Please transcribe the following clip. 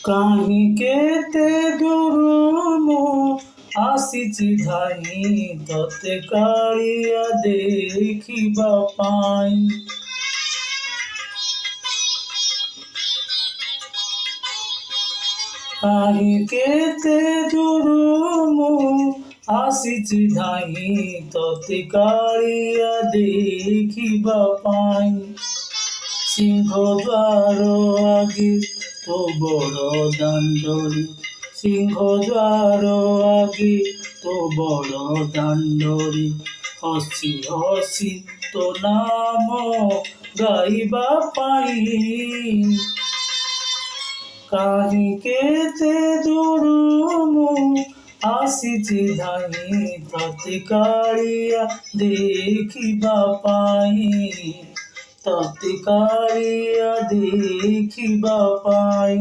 কাহিকেতে দুরুমু আসিছি ধাই ততে কাড়িয়া দেখিবা পাই। কাহিকেতে দুরুমু আসিছি ধাই ততে কাড়িয়া দেখিবা পাই। সিংহদ্বার আগে তো বড় দাণ্ডরি, সিংহদ্বার আগে তো বড় দাণ্ডরি, হসি হসি তো নাম গাইবা পাই। কাহিকেতে দুরুমু আসিছি ধাই ততে কাড়িয়া দেখিবা পাই, ততে কাড়িয়া দেখিবা পাই।